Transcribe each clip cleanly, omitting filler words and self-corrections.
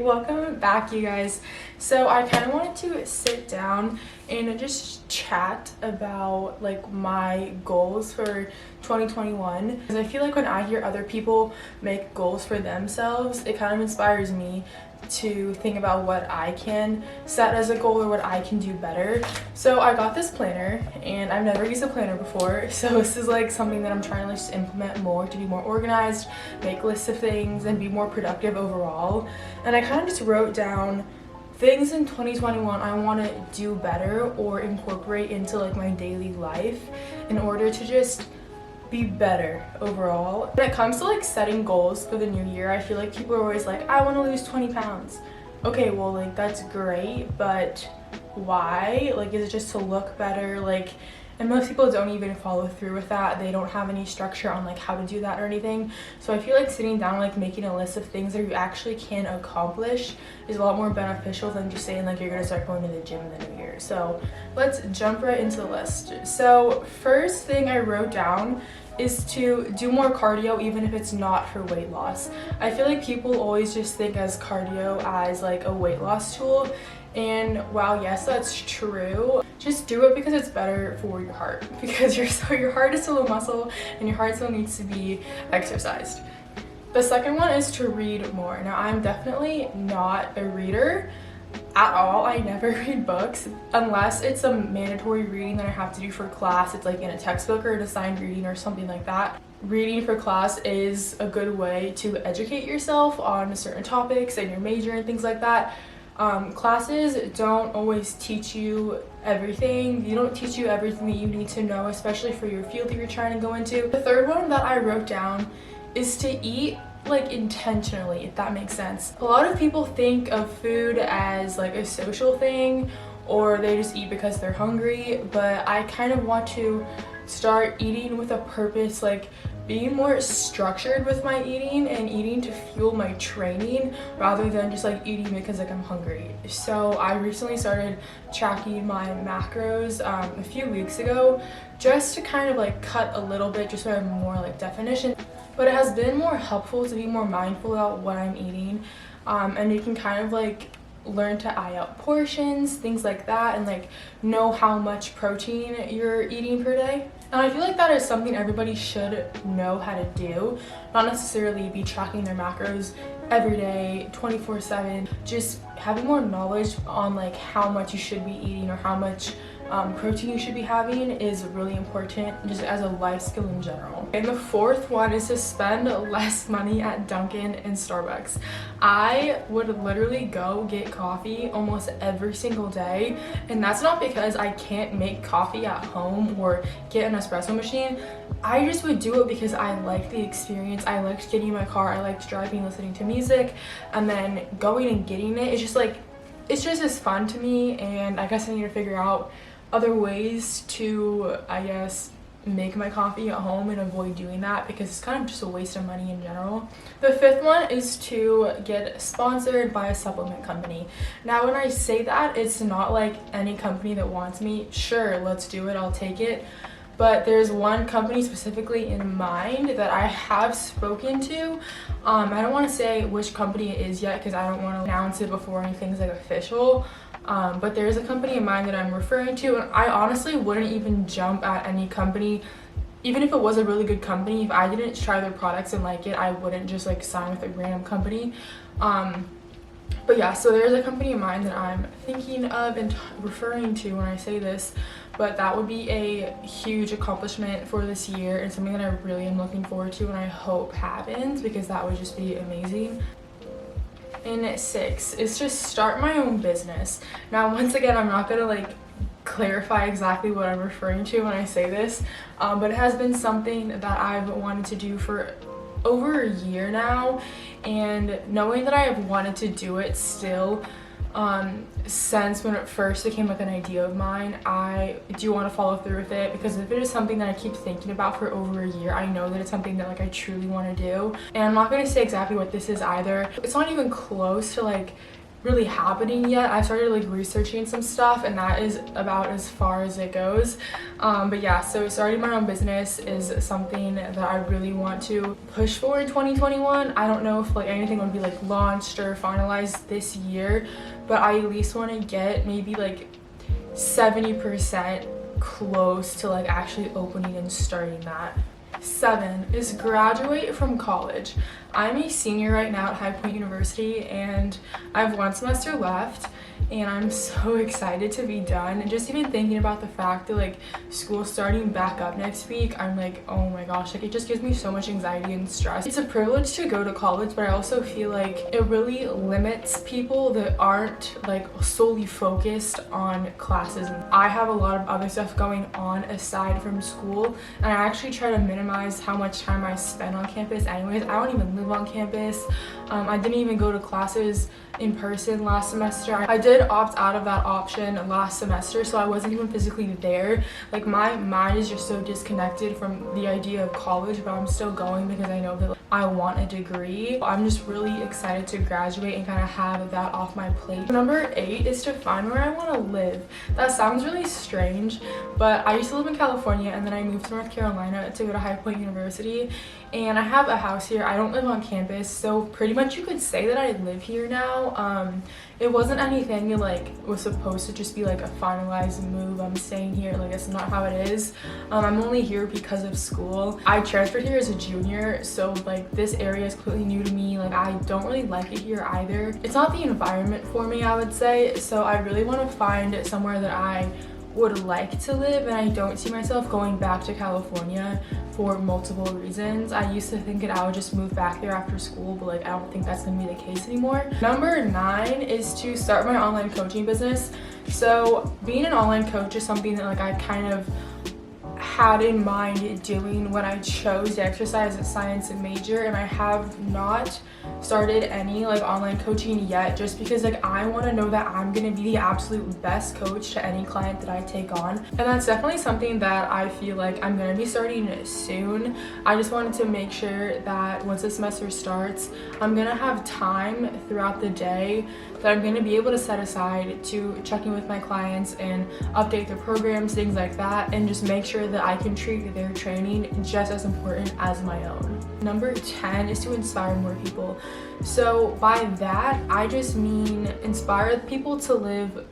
welcome back, you guys. So I kind of wanted to sit down and just chat about like my goals for 2021, because I feel like when I hear other people make goals for themselves, it kind of inspires me to think about what I can set as a goal or what I can do better. So I got this planner and I've never used a planner before, so this is like something that I'm trying to just implement more to be more organized, make lists of things, and be more productive overall. And I kind of just wrote down things in 2021 I want to do better or incorporate into like my daily life in order to just be better overall. When it comes to like setting goals for the new year, I feel like people are always like, I want to lose 20 pounds. Okay, well, like that's great, but why? Like, is it just to look better? Like, and most people don't even follow through with that. They don't have any structure on like how to do that or anything. So I feel like sitting down, like making a list of things that you actually can accomplish is a lot more beneficial than just saying like you're gonna start going to the gym in the new year. So let's jump right into the list. So first thing I wrote down is to do more cardio, even if it's not for weight loss. I feel like people always just think as cardio as like a weight loss tool, and while yes, that's true, just do it because it's better for your heart, because your heart is still a muscle and your heart still needs to be exercised. The second one is to read more. Now, I'm definitely not a reader at all. I never read books unless it's a mandatory reading that I have to do for class. It's like in a textbook or an assigned reading or something like that. Reading for class is a good way to educate yourself on certain topics and your major and things like that. Classes don't always teach you everything. They don't teach you everything that you need to know, especially for your field that you're trying to go into. The third one that I wrote down is to eat like intentionally, if that makes sense. A lot of people think of food as like a social thing, or they just eat because they're hungry, but I kind of want to start eating with a purpose, like being more structured with my eating and eating to fuel my training rather than just like eating because like I'm hungry. So I recently started tracking my macros a few weeks ago, just to kind of like cut a little bit, just so I have more like definition. But it has been more helpful to be more mindful about what I'm eating, and you can kind of like learn to eye out portions, things like that, and like know how much protein you're eating per day. And I feel like that is something everybody should know how to do, not necessarily be tracking their macros every day 24/7. Just having more knowledge on like how much you should be eating or how much protein you should be having is really important, just as a life skill in general. And the fourth one is to spend less money at Dunkin' and Starbucks. I would literally go get coffee almost every single day, and that's not because I can't make coffee at home or get an espresso machine. I just would do it because I liked the experience. I liked getting in my car, I liked driving, listening to music, and then going and getting it. It's just as fun to me, and I guess I need to figure out other ways to, I guess, make my coffee at home and avoid doing that, because it's kind of just a waste of money in general. The fifth one is to get sponsored by a supplement company. Now, when I say that, it's not like any company that wants me. Sure, let's do it, I'll take it. But there's one company specifically in mind that I have spoken to. I don't want to say which company it is yet, because I don't want to announce it before anything's like official. But there's a company in mind that I'm referring to, and I honestly wouldn't even jump at any company, even if it was a really good company. If I didn't try their products and like it, I wouldn't just like sign with a random company. But yeah, so there's a company in mind that I'm thinking of and referring to when I say this, but that would be a huge accomplishment for this year and something that I really am looking forward to and I hope happens, because that would just be amazing. And 6 is to start my own business. Now, once again, I'm not gonna like clarify exactly what I'm referring to when I say this, but it has been something that I've wanted to do for over a year now, and knowing that I have wanted to do it still since when it first became like an idea of mine, I do want to follow through with it, because if it is something that I keep thinking about for over a year, I know that it's something that like I truly want to do. And I'm not going to say exactly what this is either. It's not even close to like really happening yet. I started like researching some stuff, and that is about as far as it goes. But yeah, so starting my own business is something that I really want to push for in 2021. I don't know if like anything would be like launched or finalized this year, but I at least want to get maybe like 70% close to like actually opening and starting that. 7 is graduate from college. I'm a senior right now at High Point University, and I have 1 semester left, and I'm so excited to be done. And just even thinking about the fact that like school starting back up next week, I'm like, oh my gosh, like it just gives me so much anxiety and stress. It's a privilege to go to college, but I also feel like it really limits people that aren't like solely focused on classes. And I have a lot of other stuff going on aside from school, and I actually try to minimize how much time I spend on campus anyways. I don't even live on campus. I didn't even go to classes in person last semester. I did opt out of that option last semester, so I wasn't even physically there. Like my mind is just so disconnected from the idea of college, but I'm still going because I know that I want a degree. I'm just really excited to graduate and kind of have that off my plate. Number 8 is to find where I want to live. That sounds really strange, but I used to live in California, and then I moved to North Carolina to go to High Point University, and I have a house here. I don't live on campus, so pretty much you could say that I live here now. It wasn't anything that like was supposed to just be like a finalized move. I'm staying here, like it's not how it is. I'm only here because of school. I transferred here as a junior, so like this area is completely new to me. Like I don't really like it here either. It's not the environment for me, I would say. So I really want to find somewhere that I would like to live, and I don't see myself going back to California for multiple reasons. I used to think that I would just move back there after school, but like I don't think that's gonna be the case anymore. Number 9 is to start my online coaching business. So being an online coach is something that like I kind of had in mind doing when I chose the exercise science major, and I have not started any like online coaching yet, just because like I want to know that I'm gonna be the absolute best coach to any client that I take on. And that's definitely something that I feel like I'm gonna be starting soon. I just wanted to make sure that once the semester starts, I'm gonna have time throughout the day that I'm going to be able to set aside to check in with my clients and update their programs, things like that, and just make sure that I can treat their training just as important as my own. Number 10 is to inspire more people. So by that, I just mean inspire people to live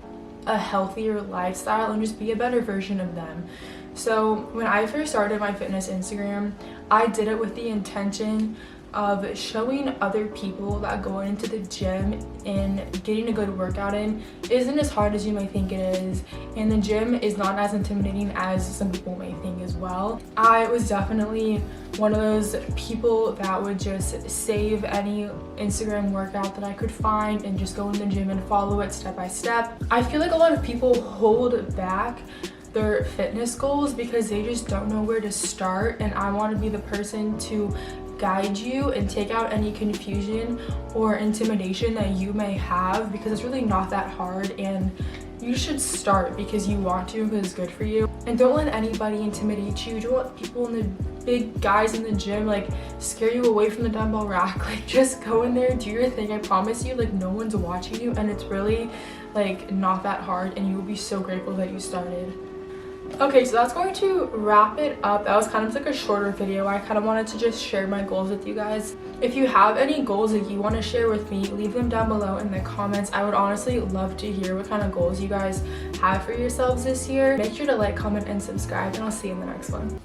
a healthier lifestyle and just be a better version of them. So when I first started my fitness Instagram, I did it with the intention of showing other people that going into the gym and getting a good workout in isn't as hard as you may think it is, and the gym is not as intimidating as some people may think as well. I was definitely one of those people that would just save any Instagram workout that I could find and just go in the gym and follow it step by step. I feel like a lot of people hold back their fitness goals because they just don't know where to start, and I want to be the person to guide you and take out any confusion or intimidation that you may have, because it's really not that hard, and you should start because you want to, because it's good for you. And don't let anybody intimidate you. Don't let people in the big guys in the gym like scare you away from the dumbbell rack. Like just go in there, do your thing. I promise you, like no one's watching you, and it's really like not that hard, and you will be so grateful that you started. Okay, so that's going to wrap it up. That was kind of like a shorter video. I kind of wanted to just share my goals with you guys. If you have any goals that you want to share with me, leave them down below in the comments. I would honestly love to hear what kind of goals you guys have for yourselves this year. Make sure to like, comment, and subscribe, and I'll see you in the next one.